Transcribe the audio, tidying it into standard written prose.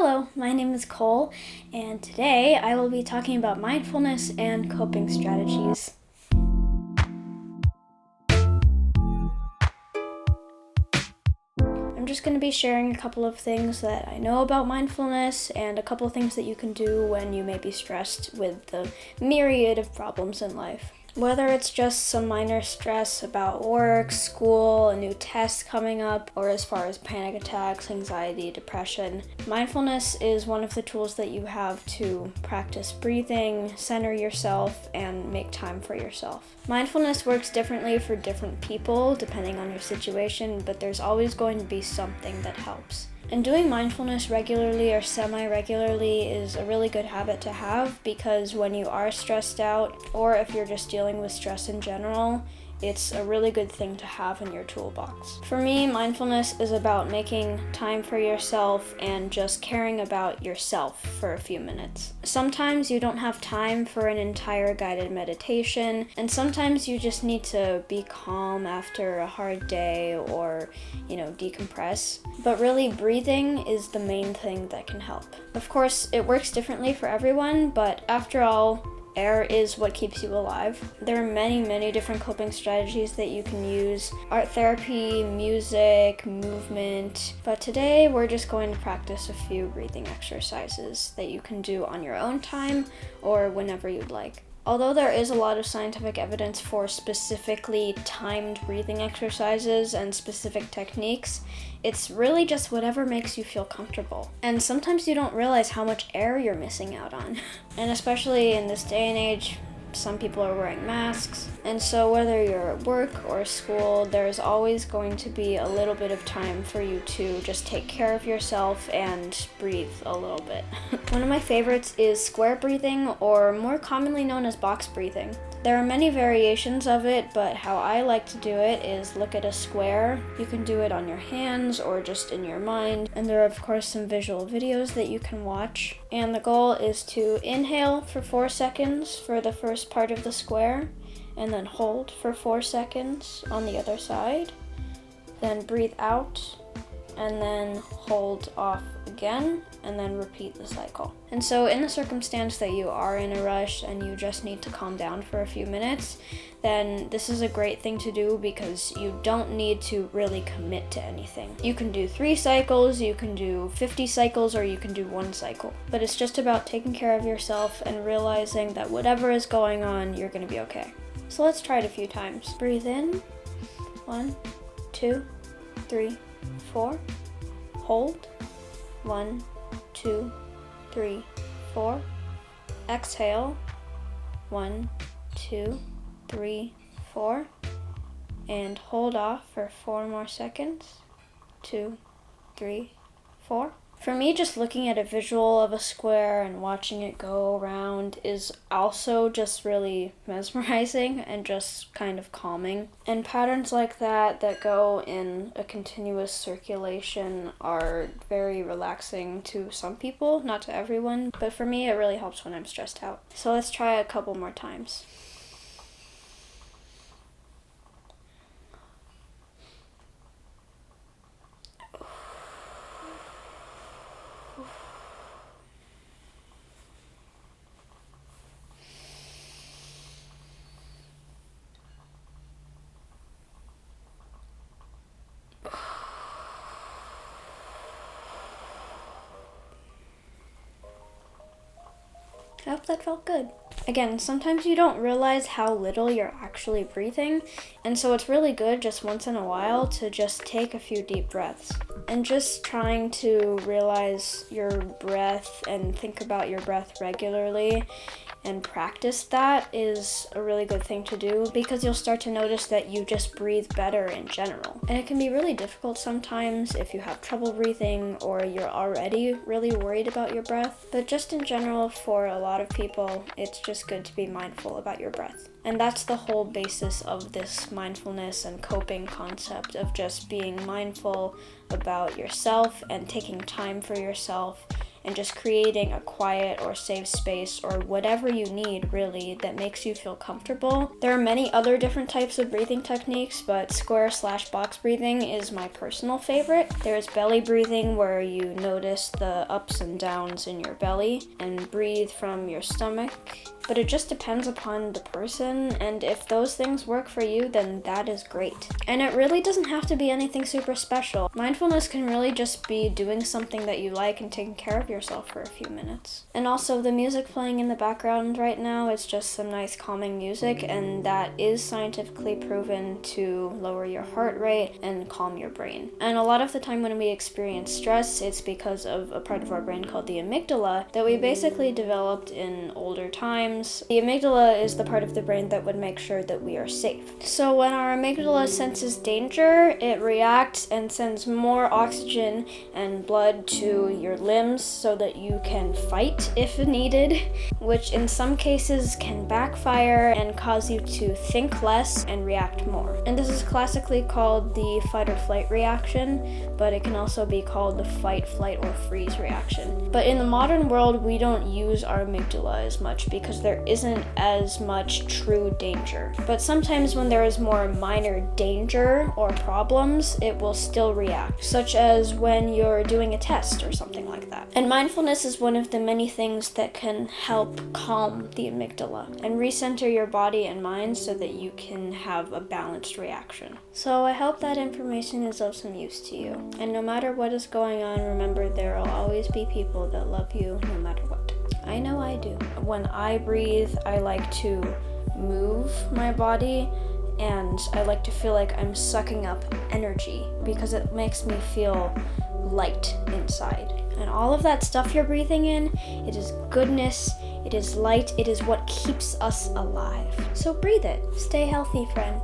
Hello, my name is Cole, and today I will be talking about mindfulness and coping strategies. I'm just going to be sharing a couple of things that I know about mindfulness and a couple of things that you can do when you may be stressed with the myriad of problems in life. Whether it's just some minor stress about work, school, a new test coming up, or as far as panic attacks, anxiety, depression, mindfulness is one of the tools that you have to practice breathing, center yourself, and make time for yourself. Mindfulness works differently for different people depending on your situation, but there's always going to be something that helps. And doing mindfulness regularly or semi-regularly is a really good habit to have because when you are stressed out, or if you're just dealing with stress in general, it's a really good thing to have in your toolbox. For me, mindfulness is about making time for yourself and just caring about yourself for a few minutes. Sometimes you don't have time for an entire guided meditation, and sometimes you just need to be calm after a hard day or, decompress. But really, breathing is the main thing that can help. Of course, it works differently for everyone, but after all, air is what keeps you alive. There are many different coping strategies that you can use. Art therapy, music, movement. But today we're just going to practice a few breathing exercises that you can do on your own time or whenever you'd like. Although there is a lot of scientific evidence for specifically timed breathing exercises and specific techniques, it's really just whatever makes you feel comfortable. And sometimes you don't realize how much air you're missing out on. And especially in this day and age, some people are wearing masks. And so whether you're at work or school, there's always going to be a little bit of time for you to just take care of yourself and breathe a little bit. One of my favorites is square breathing, or more commonly known as box breathing. There are many variations of it, but how I like to do it is look at a square. You can do it on your hands or just in your mind, and there are of course some visual videos that you can watch. And the goal is to inhale for 4 seconds for the first part of the square, and then hold for 4 seconds on the other side, then breathe out, and then hold off again, and then repeat the cycle. And so in the circumstance that you are in a rush and you just need to calm down for a few minutes, then this is a great thing to do because you don't need to really commit to anything. You can do 3 cycles, you can do 50 cycles, or you can do 1 cycle. But it's just about taking care of yourself and realizing that whatever is going on, you're gonna be okay. So let's try it a few times. Breathe in, 1, 2, 3, 4. Hold, 1, 2, 3, 4. Exhale, 1, 2, 3, 4. And hold off for 4 more seconds. 2, 3, 4. For me, just looking at a visual of a square and watching it go around is also just really mesmerizing and just kind of calming. And patterns like that go in a continuous circulation are very relaxing to some people, not to everyone, but for me it really helps when I'm stressed out. So let's try a couple more times. I hope that felt good. Again, sometimes you don't realize how little you're actually breathing, and so it's really good just once in a while to just take a few deep breaths. And just trying to realize your breath and think about your breath regularly and practice that is a really good thing to do because you'll start to notice that you just breathe better in general. And it can be really difficult sometimes if you have trouble breathing or you're already really worried about your breath. But just in general, for a lot of people, it's just good to be mindful about your breath. And that's the whole basis of this mindfulness and coping concept of just being mindful about yourself and taking time for yourself and just creating a quiet or safe space or whatever you need really that makes you feel comfortable. There are many other different types of breathing techniques, but square/box breathing is my personal favorite. There's belly breathing, where you notice the ups and downs in your belly and breathe from your stomach. But it just depends upon the person, and if those things work for you, then that is great. And it really doesn't have to be anything super special. Mindfulness can really just be doing something that you like and taking care of yourself for a few minutes. And also, the music playing in the background right now is just some nice calming music, and that is scientifically proven to lower your heart rate and calm your brain. And a lot of the time when we experience stress, it's because of a part of our brain called the amygdala that we basically developed in older times. The amygdala is the part of the brain that would make sure that we are safe. So when our amygdala senses danger, it reacts and sends more oxygen and blood to your limbs so that you can fight if needed, which in some cases can backfire and cause you to think less and react more. And this is classically called the fight or flight reaction, but it can also be called the fight, flight, or freeze reaction. But in the modern world, we don't use our amygdala as much because there isn't as much true danger. But sometimes when there is more minor danger or problems, it will still react, such as when you're doing a test or something like that. And mindfulness is one of the many things that can help calm the amygdala and recenter your body and mind so that you can have a balanced reaction. So I hope that information is of some use to you. And no matter what is going on, remember there will always be people that love you no matter what. I know I do. When I breathe, I like to move my body, and I like to feel like I'm sucking up energy because it makes me feel light inside. And all of that stuff you're breathing in, it is goodness, it is light, it is what keeps us alive. So breathe it. Stay healthy, friend.